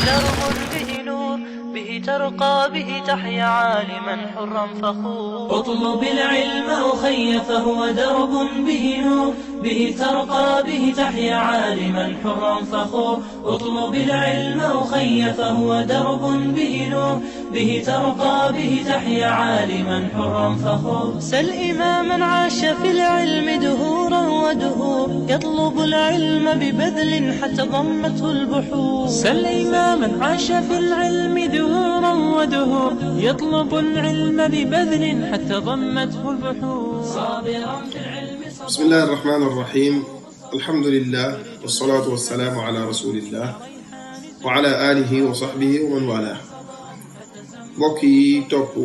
درب به نور به ترقى به تحيا عالما حرا فخور اطلب العلم أخي فهو درب به نور به ترقى به تحيا عالما حرا فخور اطلب العلم أخي فهو درب به نور به ترقى به تحيا عالما حرا فخور سل إماما عاش في العلم دهورا ودهور يطلب العلم ببذل حتى ضمته البحور سل إماما عاش في العلم دهورا ودهور يطلب العلم ببذل حتى ضمته البحور صابرا في العلم بسم الله الرحمن الرحيم الحمد لله والصلاة والسلام على رسول الله وعلى آله وصحبه ومن والاه mbokk yi topp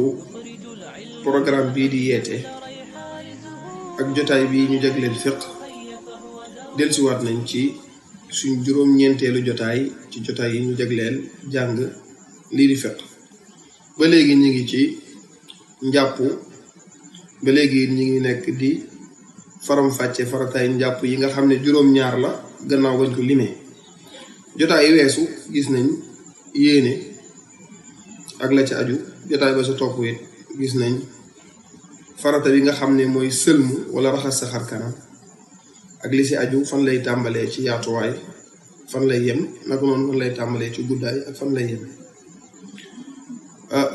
programme bii di yeete ak jotaay bi ñu jagleel fiqh dellusiwaat nañ ci suñ juróom-ñeenteelu jotaay ci jotaay yi ñu jagleel jàng lii di fiqh ba léegi ñu ngi ci njàpp ba léegi ñu ngi nekk di faram-fàcce farataay njàpp yi nga xam ne juróom-ñaar la gannaaw bañ ko limee jotaay yi weesu gis nañ yéene ak la ci aju jotaay ba sa topp it gis nañ farata bi nga xam ne mooy sëlmu wala raxas sa xar kanam ak li si aju fan lay tàmbalee ci yaatuwaay fan lay yem naka noonu fan lay tàmbalee ci guddaay ak fan lay yem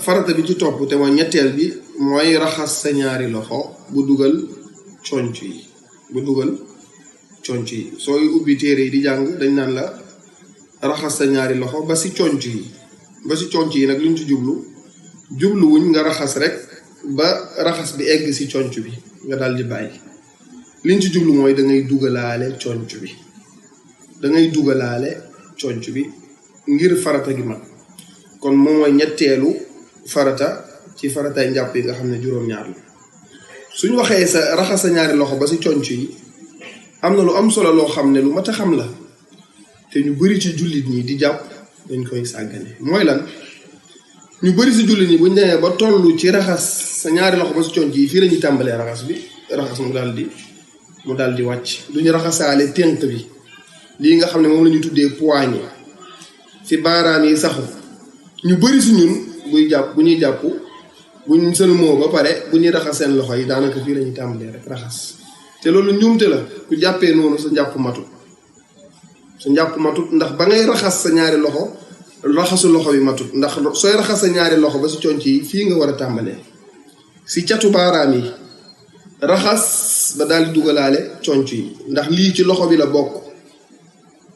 farata bi ci topp te mooy ñetteel bi mooy raxas sa ñaari loxo bu dugal conc yi sooy ubbi téere yi di jàng dañ naan la raxas sa ñaari loxo ba si conc yi nag luñ ci jubluwuñ nga raxas rek ba raxas bi egg si conc bi nga daal di bàyyi liñ ci jublu mooy da ngay dugalaale conc bi ngir farata gi mag kon moom mooy ñetteelu farata ci faratay njàpp yi nga xam ne juróom-ñaar la suñ waxee sa raxas sa ñaari loxo ba si conc yi am na lu am solo loo xam ne lu mat a xam la te ñu bari ci jullit ñi di jàpp dañ koy sàggane mooy lan ñu bari si jullit ñi buñ demee ba tollu ci raxas sa ñaari loxo ba si conc yi fii la ñuy tàmbalee raxas mu daal di wàcc duñu raxasaale tënk bi lii nga xam ne moom la ñu tuddee poignée fi baaraam yi saxu ñu bari si ñun bu ñuy jàpp buñ sëlmoo ba pare bu ñuy raxas seen loxo yi daanaka fii la ñuy tàmbalee rek raxas te loolu njuumte la ku jàppee noonu sa njàpp matut ndax ba ngay raxas sa ñaari loxo raxasu loxo bi matut ndax sooy raxas sa ñaari loxo ba si conc yi fii nga war a tàmbalee si catu baaraam yi raxas ba daal di dugalaale conc yi ndax lii ci loxo bi la bokk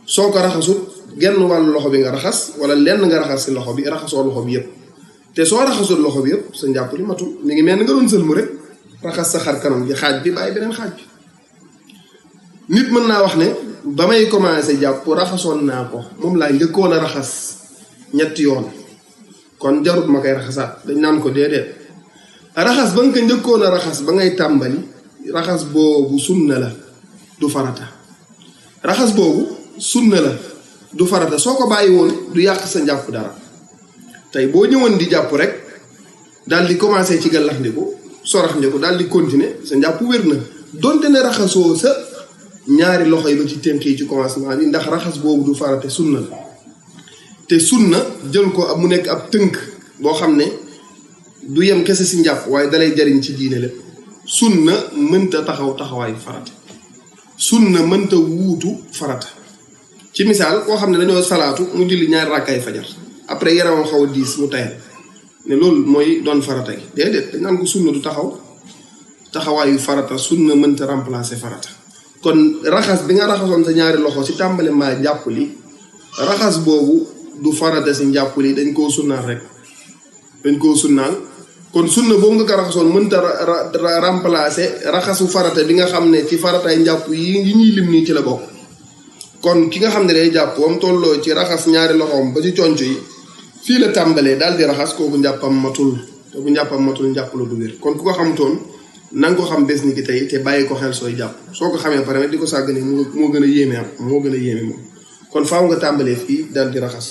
soo ko raxasut genn wàllu loxo bi nga raxas wala lenn nga raxas si loxo bi raxasoo loxo bi yëpp te soo raxasul loxo bi yëpp sa njàpp li matul mi ngi mel ni nga doon sëlmu rek raxas sa xar kanam ji xaaj bi bàyyi beneen xaaj bi nit mën naa wax ne ba may commencé jàpp raxasoon naa ko moom laa njëkkoon a raxas ñetti yoon kon jarut ma koy raxasaat dañ naan ko déedéet raxas ba nga ko njëkkoon a raxas ba ngay tàmbali raxas boobu sunna la du farata soo ko bàyyi woon du yàq sa njàpp dara tey boo ñëwoon di jàpp rek daal di commencé ci gàllax ndiku sorax ndiku daal di continuer sa njàpp wér na donte ne raxasoo sa ñaari loxo yi ba ci tënk yi ci commencement bi ndax raxas boobu du farata sunna la te sunna jël ko mu nekk ab tënk boo xam ne du yem kese si njàpp waaye dalay jariñ ci diine lépp sunna mënta taxawaayu farata sunna mënta wuutu farata ci misaal koo xam ne dañoo salaatu mu julli ñaari rakkaay fajar après yaramam xaw a diis mu tayal ne loolu mooy doon farata gi déedéet dañ naan ko sunna du taxawaayu farata sunna mënta remplacer farata kon raxas bi nga raxasoon sa ñaari loxo si tàmbali maa jàpp li raxas boobu du farata si njàpp li dañ koo sunnaal kon sunna boobu nga ko raxasoon mënta remplacer raxasu farata bi nga xam ne ci farataay njàpp yi ñuy lim nii ci la bokk kon ki nga xam ne day jàpp wam tolloo ci raxas ñaari loxoom ba ci conc yi fii la tàmbalee daal di raxas kooku njàppam matul te bu njàppam matul njàpp la du wér kon ku ko xamutoon na nga ko xam bés ni ki tey te bàyyi ko xel sooy jàpp soo ko xamee pare di ko sàggane moo gën a yéeme moom kon faaw nga tàmbalee fii daal di raxas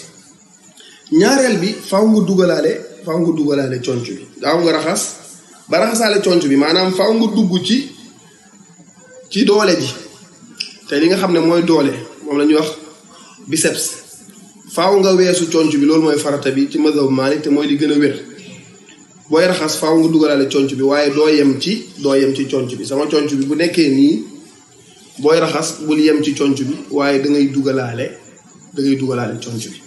ñaareel bi faaw nga dugalaale conc bi daaw nga raxas ba raxasaale conc bi maanaam faaw nga dugg ci doole ji te li nga xam ne mooy doole moom la ñuy wax biceps faaw nga weesu conc bi loolu mooy farata bi ci mazhab Maalik te mooy li gën a wér booy raxas faaw nga dugalaale conc bi waaye doo yem ci conc bi sama conc bi bu nekkee nii booy raxas bul yem ci conc bi waaye da ngay dugalaale conc bi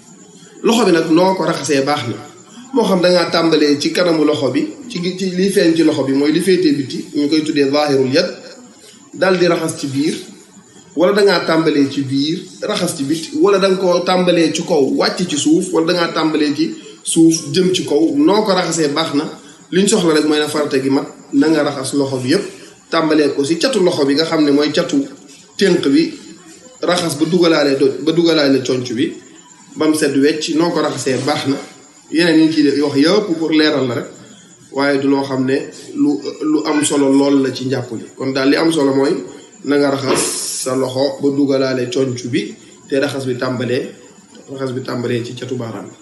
loxo bi nag noo ko raxasee baax na moo xam dangaa tàmbalee ci kanamu loxo bi ci liy feeñ ci loxo bi mooy li féetee biti ñu koy tuddee zahirul yad dal di raxas ci biir wala dangaa tàmbalee ci biir raxas ci biti wala danga ko tàmbalee ci kaw wàcc ci suuf wala dangaa tàmbalee ci suuf jëm ci kaw noo ko raxasee baax na liñ soxla rek mooy na farata gi mat na nga raxas loxo bi yépp tàmbalee ko si catu loxo bi nga xam ne mooy catu tënk bi raxas ba dugalaale conc bi ba mu sedd wecc noo ko raxasee baax na yeneen yi ci wax yëpp pour leeral la rek waaye du loo xam ne lu am solo lool la ci njàpp li kon daal li am solo mooy na nga raxas sa loxo ba dugalaale conc bi te raxas bi tàmbalee ci catu baaraam bi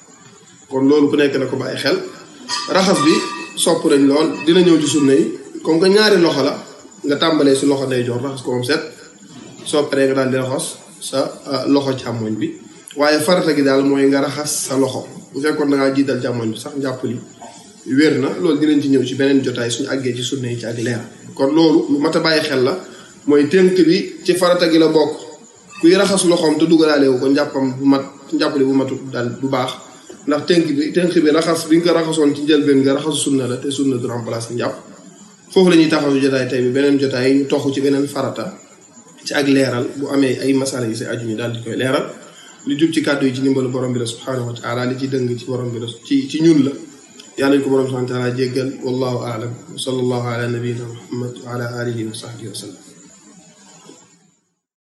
kon loolu ku nekk na ko bàyyi xel raxas bi sopp nañ lool dina ñëw ci sunna yi comme que ñaari loxo la nga tàmbalee si loxo ndeyjoor raxas ko moom set soo paree nga daal di raxas sa loxo càmmoñ bi waaye farata gi daal mooy nga raxas sa loxo bu fekkoon da ngaa jiital càmmoñ bi sax njàpp li wér na loolu dinañ ci ñëw ci beneen jotaay suñu àggee ci sunna yi ci ak leer kon loolu lu mat a bàyyi xel la mooy tënk bi ci farata gi la bokk kuy raxas loxoom te dugalaale wu ko njàpp li bu matut daal du baax ndax tënk bi raxas bi nga ko raxasoon ci njëlbeen nga raxasu sunna la te sunna du remplace njàpp foofu la ñuy taxaw jotaay tey bi beneen jotaay ñu toxu ci beneen farata ci ak leeral bu amee ay masala yi si aju ñu daal di koy leeral li jub ci kàddu yi ci ndimbalu borom bi la subhanahu wa taala li ci dëng ci borom bi la ci ñun la yàlla ñu ko borom subhanahu wa taala jéggal wallahu aalam wa sallallahu ala nabiyina muhammad wa ala alihi wa sahbihi wa sallam